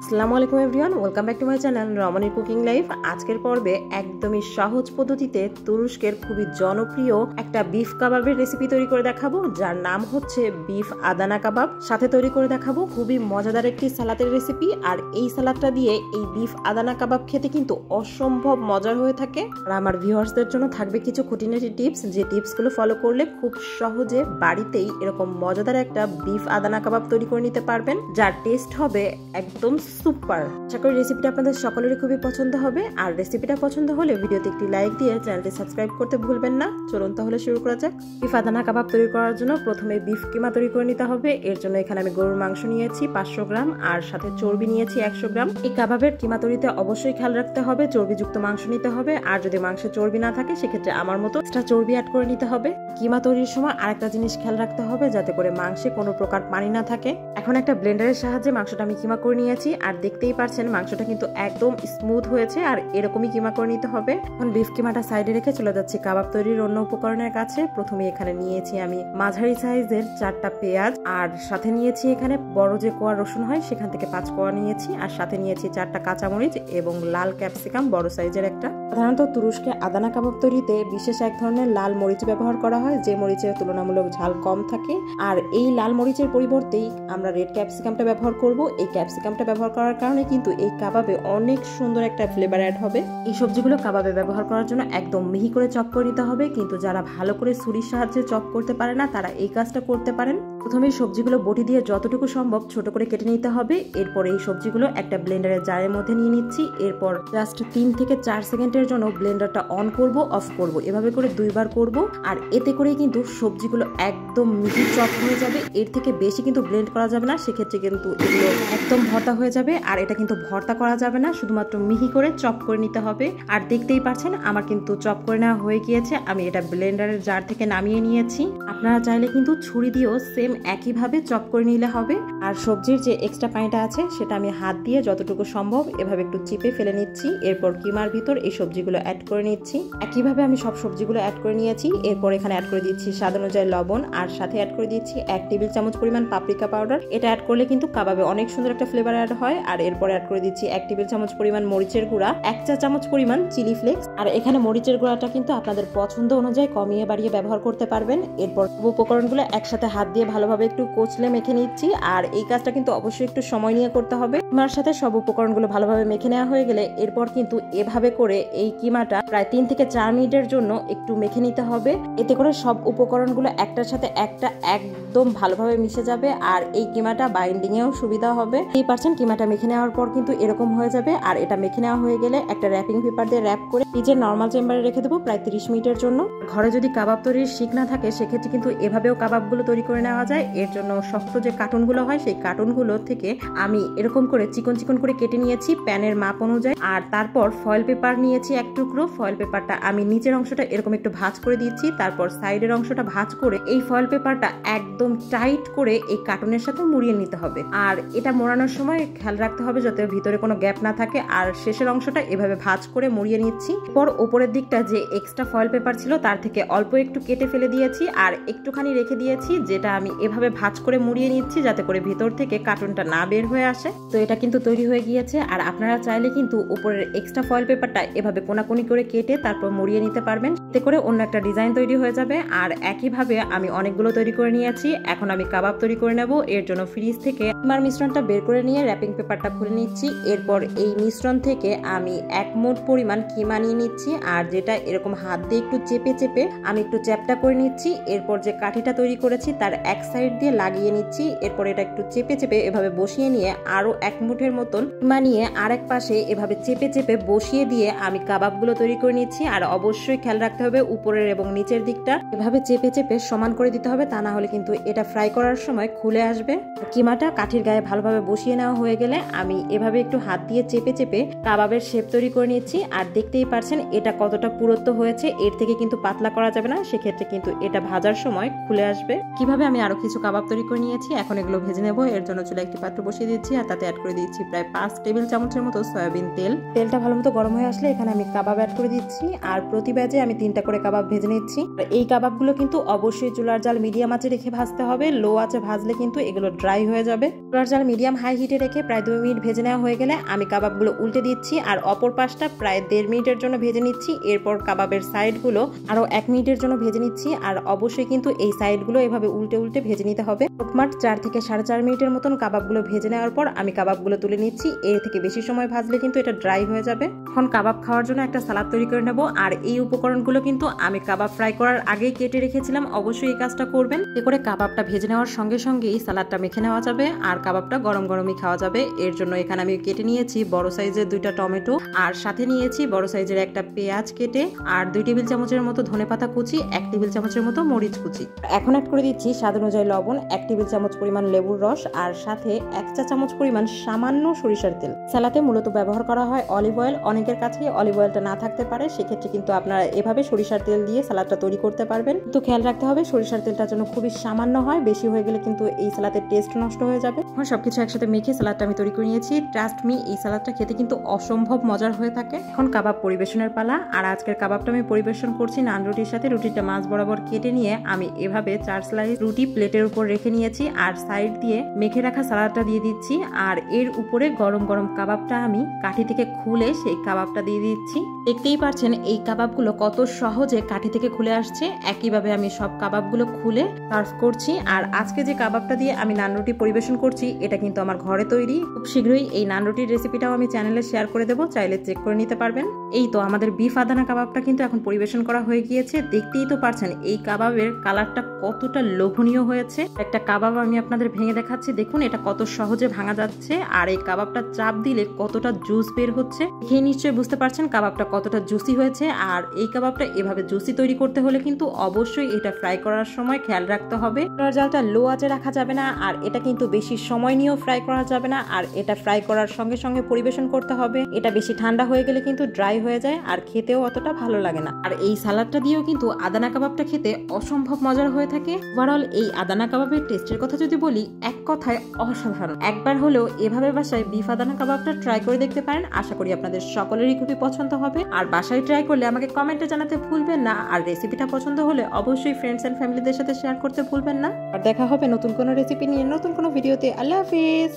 আসসালামু আলাইকুম everyone, welcome back to my channel রমণীর কুকিং লাইফ। আজকের পর্বে একদমই সহজ পদ্ধতিতে তুরস্কের খুবই জনপ্রিয় একটা বিফ কাবাবের রেসিপি তৈরি করে দেখাবো, যার নাম হচ্ছে বিফ আদানা কাবাব। সাথে তৈরি করে দেখাবো খুবই মজাদার একটি সালাদের রেসিপি। আর এই সালাদটা দিয়ে এই বিফ আদানা কাবাব খেতে কিন্তু অসম্ভব মজার হয়ে থাকে। আর আমার ভিউয়ার্সদের জন্য থাকবে কিছু খুঁটিনাটি টিপস, যে টিপসগুলো ফলো করলে খুব সহজে বাড়িতেই এরকম মজাদার একটা বিফ আদানা কাবাব তৈরি করে নিতে পারবেন, যার টেস্ট হবে একদম সুপার। আশা করি রেসিপিটা আপনাদের সকলেরই খুবই পছন্দ হবে। আর রেসিপিটা পছন্দ হলে ভিডিওতে একটি লাইক দিয়ে চ্যানেলটি সাবস্ক্রাইব করতে ভুলবেন না। চলুন তাহলে শুরু করা যাক। বিফ আদানা কাবাব তৈরি করার জন্য প্রথমে বিফ কিমা তৈরি করে নিতে হবে। এর জন্য এখানে আমি গরুর মাংস নিয়েছি 500 গ্রাম আর সাথে চর্বি নিয়েছি 100 গ্রাম। এই কাবাবের কিমা তৈরিতে অবশ্যই খেয়াল রাখতে হবে চর্বিযুক্ত মাংস নিতে হবে। আর যদি মাংসে চর্বি না থাকে সেক্ষেত্রে আমার মতো এক্সট্রা চর্বি অ্যাড করে নিতে হবে। কিমা তৈরির সময় আরেকটা জিনিস খেয়াল রাখতে হবে, যাতে করে মাংসে কোনো প্রকার পানি না থাকে। এখন একটা ব্লেন্ডারের সাহায্যে মাংসটা আমি কিমা করে নিয়েছি। আর দেখতেই পারছেন মাংসটা কিন্তু একদম স্মুথ হয়েছে, আর এরকমই কিমা করে নিতে হবে। এখন বিফ কিমাটা সাইডে রেখে চলে যাচ্ছি কাবাব তৈরির অন্য উপকরণের কাছে। প্রথমে এখানে নিয়েছি আমি মাঝারি সাইজের 4টা পেঁয়াজ, আর সাথে নিয়েছি এখানে বড় যে কোয়া রসুন হয় সেখান থেকে 5 কোয়া নিয়েছি, আর সাথে নিয়েছি 4টা কাঁচামরিচ এবং লাল ক্যাপসিকাম বড় সাইজের একটা। সাধারণত তুরস্কে আদানা কাবাব তৈরিতে বিশেষ এক ধরনের লাল মরিচ ব্যবহার করা হয়, যে মরিচের তুলনামূলক ঝাল কম থাকে। আর এই লাল মরিচের পরিবর্তেই আমরা রেড ক্যাপসিকামটা ব্যবহার করব। এই ক্যাপসিকামটা ব্যবহার করার কারণে কিন্তু এই কাবাবে অনেক সুন্দর একটা ফ্লেভার অ্যাড হবে। এই সবজিগুলো কাবাবে ব্যবহার করার জন্য একদম মিহি করে চপ করে নিতে হবে, কিন্তু যারা ভালো করে ছুরির সাহায্যে চপ করতে পারে না তারা এই কাজটা করতে পারেন। প্রথমে সবজিগুলো বটি দিয়ে যতটুকু সম্ভব ছোট করে কেটে নিতে হবে। এরপর এই সবজিগুলো একটা ব্লেন্ডারের জারের মধ্যে নিয়ে নিচ্ছি। এরপর জাস্ট 3 থেকে 4 সেকেন্ডের জন্য ব্লেন্ডারটা অন করব, অফ করব, এভাবে করে 2 বার করব। আর এতে করেই কিন্তু সবজিগুলো একদম মিহি চপ হয়ে যাবে। এর থেকে বেশি কিন্তু ব্লেন্ড করা যাবে না, সেক্ষেত্রে কিন্তু এগুলো একদম ভর্তা হয়ে যাবে। আর এটা কিন্তু ভর্তা করা যাবে না, শুধুমাত্র মিহি করে চপ করে নিতে হবে। আর দেখতেই পাচ্ছেন আমার কিন্তু চপ করে নেওয়া হয়ে গিয়েছে। আমি এটা ব্লেন্ডারের জার থেকে নামিয়ে নিয়েছি। আপনারা চাইলে কিন্তু ছুরি দিয়েও সেম একইভাবে চপ করে নিলে হবে। আর সবজির যে এক্সট্রা পানিটা আছে সেটা আমি হাত দিয়ে যতটুকু সম্ভব এভাবে একটু চিপে ফেলে নিচ্ছি। এরপর কিমার ভিতর এই সবজিগুলো অ্যাড করে নিচ্ছি। একইভাবে আমি সব সবজিগুলো অ্যাড করে নিয়েছি। এরপর এখানে অ্যাড করে দিচ্ছি স্বাদ অনুযায়ী লবণ, আর সাথে অ্যাড করে দিচ্ছি 1 টেবিল চামচ পরিমাণ পাপরিকা পাউডার। এটা অ্যাড করলে কিন্তু কাবাবে অনেক সুন্দর একটা ফ্লেভার অ্যাড হয়। আর এরপর অ্যাড করে দিচ্ছি 1 টেবিল চামচ পরিমাণ মরিচের গুঁড়া, 1 চা চামচ পরিমাণ চিলি ফ্লেক্স। আর এখানে মরিচের গুঁড়াটা কিন্তু আপনাদের পছন্দ অনুযায়ী কমিয়ে বাড়িয়ে ব্যবহার করতে পারবেন। এরপর উপকরণগুলো একসাথে হাত দিয়ে ভালোভাবে একটু কচলে মেখে নিচ্ছি। আর এই কাজটা কিন্তু অবশ্যই একটু সময় নিয়ে করতে হবে। কিমার সাথে সব উপকরণগুলো ভালোভাবে মেখে নেওয়া হয়ে গেলে এরপর কিন্তু এভাবে করে এই কিমাটা প্রায় 3 থেকে 4 মিনিটের জন্য একটু মেখে নিতে হবে। এতে করে সব উপকরণগুলো একটার সাথে একটা একদম ভালোভাবে মিশে যাবে, আর এই কিমাটা বাইন্ডিং এও সুবিধা হবে। এই পারছেন কিমাটা মেখে নেওয়ার পর কিন্তু এরকম হয়ে যাবে। আর এটা মেখে নেওয়া হয়ে গেলে একটা র্যাপিং পেপার দিয়ে র্যাপ করে ফ্রিজের নরমাল চেম্বারে রেখে দেবো প্রায় 30 মিনিটের জন্য। ঘরে যদি কাবাব তৈরির শিক না থাকে সেক্ষেত্রে কিন্তু এভাবেও কাবাবগুলো তৈরি করে নেওয়া যায়। এর জন্য শক্ত যে কার্টুনগুলো হয় সেই কার্টুনগুলো থেকে আমি এরকম করে চিকন চিকন করে কেটে নিয়েছি প্যানের মাপ অনুযায়ী। আর তারপর ফয়েল পেপার নিয়েছি 1 টুকরো। ফয়েল পেপারটা আমি নিচের অংশটা এরকম একটু ভাঁজ করে দিচ্ছি, তারপর সাইডের অংশটা ভাঁজ করে এই ফয়েল পেপারটা একদম টাইট করে এই কার্টুনের সাথে মুড়িয়ে নিতে হবে। আর এটা মোড়ানোর সময় খেয়াল রাখতে হবে যাতে ভিতরে কোনো গ্যাপ না থাকে। আর শেষের অংশটা এভাবে ভাঁজ করে মুড়িয়ে নিচ্ছি। পর উপরের দিকটা যে এক্সট্রা ফয়েল পেপার ছিল তার থেকে অল্প একটু কেটে ফেলে দিয়েছি, আর একটুখানি রেখে দিয়েছি, যেটা আমি এভাবে ভাঁজ করে মুড়িয়ে নিচ্ছি যাতে করে ভিতর থেকে কার্টুনটা না বের হয়ে আসে। তো এটা কিন্তু তৈরি হয়ে গিয়েছে। আর আপনারা চাইলে কিন্তু উপরের এক্সট্রা ফয়েল পেপারটা এভাবে কোনাকুনি করে কেটে তারপর মুড়িয়ে নিতে পারবেন, এতে করে অন্য একটা ডিজাইন তৈরি হয়ে যাবে। আর একইভাবে আমি অনেকগুলো তৈরি করে নিয়েছি। এখন আমি কাবাব তৈরি করে নেব। এর জন্য ফ্রিজ থেকে কিমার মিশ্রণটা বের করে নিয়ে র্যাপিং পেপারটা খুলে নিচ্ছি। এরপর এই মিশ্রণ থেকে আমি 1 মুঠ পরিমাণ কিমা নিয়ে নিচ্ছি, আর যেটা এরকম হাত দিয়ে একটু চেপে চেপে আমি একটু চ্যাপটা করে নিচ্ছি। এরপর যে কাঠিটা তৈরি করেছি তার এক সাইড দিয়ে লাগিয়ে নিচ্ছি। এরপর এটা একটু চেপে চেপে এভাবে বসিয়ে নিয়ে আরো 1 মুঠের মতন কিমা নিয়ে আরেক পাশে এভাবে চেপে চেপে বসিয়ে দিয়ে আমি কাবাবগুলো তৈরি করে নিচ্ছি। আর অবশ্যই খেয়াল রাখতে হবে উপরের এবং নিচের দিকটা এভাবে চেপে চেপে সমান করে দিতে হবে, তা না হলে কিন্তু এটা ফ্রাই করার সময় খুলে আসবে। কিমাটা কাঠির গায়ে ভালোভাবে বসিয়ে নেওয়া হয়ে গেলে আমি এভাবে একটু হাত দিয়ে চেপে চেপে কাবাবের শেপ তৈরি করে নিচ্ছি। আর দেখতেই পারছেন এটা কতটা পুরুত্ব হয়েছে, এর থেকে কিন্তু পাতলা করা যাবে না, সেক্ষেত্রে কিন্তু এটা ভাজার সময় খুলে আসবে। কিভাবে আমি আরো কিছু কাবাব তৈরি করে নিয়েছি। এখন এগুলো ভেজে নেব। এর জন্য চুলায় একটি পাত্র বসিয়ে দিচ্ছি আর তাতে অ্যাড করে দিচ্ছি প্রায় 5 টেবিল চামচের মতো সয়াবিন তেল। তেলটা ভালো মতো গরম হয়ে আসলে এখানে আমি কাবাব অ্যাড করে দিচ্ছি আর প্রতি ব্যাচে আমি 3টা করে কাবাব ভেজে নিচ্ছি। এই কাবাবগুলো কিন্তু অবশ্যই চুলার জাল মিডিয়াম আঁচে রেখে ভাজতে হবে। লো আঁচে ভাজলে কিন্তু এগুলো ড্রাই হয়ে যাবে। চুলার জাল মিডিয়াম হাই হিটে রেখে প্রায় 2 মিনিট ভেজে নেওয়া হয়ে গেলে আমি কাবাবগুলো উল্টে দিচ্ছি আর অপর পাশটা প্রায় 1.5 মিনিটের জন্য ভেজে নিচ্ছি। এরপর কাবাবের সাইডগুলো আরো 1 মিনিটের জন্য ভেজে নিচ্ছি আর অবশ্যই কিন্তু এই সাইডগুলো এভাবে উল্টে উল্টে ভেজে নিতে হবে। মোটমাট 4 থেকে 4.5 মিনিটের মতন কাবাবগুলো ভেজে নেওয়ার পর আমি কাবাবগুলো তুলে নিচ্ছি। এর থেকে বেশি সময় ভাজলে কিন্তু এটা ড্রাই হয়ে যাবে। এখন কাবাব খাওয়ার জন্য একটা সালাদ তৈরি করে নেব আর এই উপকরণগুলো কিন্তু আমি কাবাব ফ্রাই করার আগেই কেটে রেখেছিলাম। অবশ্যই এই কাজটা করবেন, এতে করে কাবাবটা ভেজে নেওয়ার সঙ্গে সঙ্গেই সালাদটা মেখে নেওয়া যাবে আর কাবাবটা গরম গরমই খাওয়া যাবে। এর জন্য এখানে আমি কেটে নিয়েছি বড় সাইজের 2টা টমেটো আর সাথে নিয়েছি বড় সাইজের একটা পেঁয়াজ কেটে আর 2 টেবিল চামচের মতো ধনেপাতা কুচি, 1 টেবিল চামচের মতো মরিচ কুচি। এখন অ্যাড করে দিচ্ছি স্বাদ অনুযায়ী লবণ, 1 টেবিল চামচ পরিমাণ লেবুর রস আর সাথে 1 চা চামচ পরিমাণ সামান্য সরিষার তেল। সালাদে মূলত ব্যবহার করা হয় অলিভ অয়েল। অনেকের কাছে অলিভ অয়েলটা না থাকতে পারে, সেক্ষেত্রে কিন্তু আপনারা এভাবে সরিষার তেল দিয়ে সালাদটা তৈরি করতে পারবেন। কিন্তু খেয়াল রাখতে হবে সরিষার তেলটা যেন খুবই সামান্য হয়, বেশি হয়ে গেলে কিন্তু এই সালাদের টেস্ট নষ্ট হয়ে যাবে। এখন সবকিছু একসাথে মেখে সালাদটা আমি তৈরি করে নিয়েছি। ট্রাস্ট মি, এই সালাদটা খেতে কিন্তু অসম্ভব মজার হয়ে থাকে। এখন কাবাব পরিবেশনের পালা আর আজকের কাবাবটা আমি পরিবেশন করছি নান রুটির সাথে। রুটিটা মাছ বরাবর কেটে নিয়ে আমি এভাবে 4 স্লাইস রুটি প্লেটের উপর রেখে নিয়েছি আর সাইড দিয়ে মেখে রাখা সালাদটা দিয়ে দিচ্ছি আর এর উপরে গরম গরম কাবাবটা আমি কাঠি থেকে খুলে সেই কাবাবটা দিয়ে দিচ্ছি। দেখতেই পাচ্ছেন এই কাবাবগুলো কত সহজে কাঠি থেকে খুলে আসছে। একইভাবে আমি সব কাবাবগুলো খুলে সার্ভ করছি আর আজকে যে কাবাবটা দিয়ে আমি নান রুটি পরিবেশন করছি এটা কিন্তু আমার ঘরে তৈরি। খুব শীঘ্রই এই নান রুটির রেসিপিটাও আমি চ্যানেলে শেয়ার করে দেবো, চাইলে চেক করে নিতে পারবেন। এই তো আমাদের বিফ আদানা কাবাবটা কিন্তু এখন পরিবেশন করা হয়ে গিয়েছে। দেখতেই তো পারছেন এই কাবাবের কালারটা কতটা লোভনীয় হয়েছে। একটা কাবাব আমি আপনাদের ভেঙে দেখাচ্ছি, দেখুন এটা কত সহজে ভাঙা যাচ্ছে আর এই কাবাবটা চাপ দিলে কতটা জুস বের হচ্ছে। দেখে নিশ্চয়ই বুঝতে পারছেন কাবাবটা কতটা জুসি হয়েছে। আর এই কাবাবটা এভাবে জুসি তৈরি করতে হলে কিন্তু অবশ্যই এটা ফ্রাই করার সময় খেয়াল রাখতে হবে চুলার জালটা লো আঁচে রাখা যাবে না আর এটা কিন্তু বেশি সময় নিয়েও ফ্রাই করা যাবে না আর এটা ফ্রাই করার সঙ্গে সঙ্গে পরিবেশন করতে হবে। এটা বেশি ঠান্ডা হয়ে গেলে কিন্তু ড্রাই হয়ে যায় আর খেতেও অতটা ভালো লাগে না। আর এই সালাদটা দিয়েও কিন্তু আদানা কাবাবটা খেতে অসম্ভব মজার হয়ে থাকে। ওভারঅল এই আদানা কাবাবের টেস্টের কথা যদি বলি, এক কথায় অসাধারণ। একবার হলেও এভাবে বাসায় বিফ আদানা কাবাবটা ট্রাই করে দেখতে পারেন। আশা করি আপনাদের সকলেরই খুবই পছন্দ হবে আর বাসায় ট্রাই করলে আমাকে কমেন্টে জানাতে ভুলবেন না আর রেসিপিটা পছন্দ হলে অবশ্যই ফ্রেন্ডস এন্ড ফ্যামিলিদের সাথে শেয়ার করতে ভুলবেন না। আর দেখা হবে নতুন কোনো রেসিপি নিয়ে নতুন কোনো ভিডিওতে। আল্লাহ হাফিজ।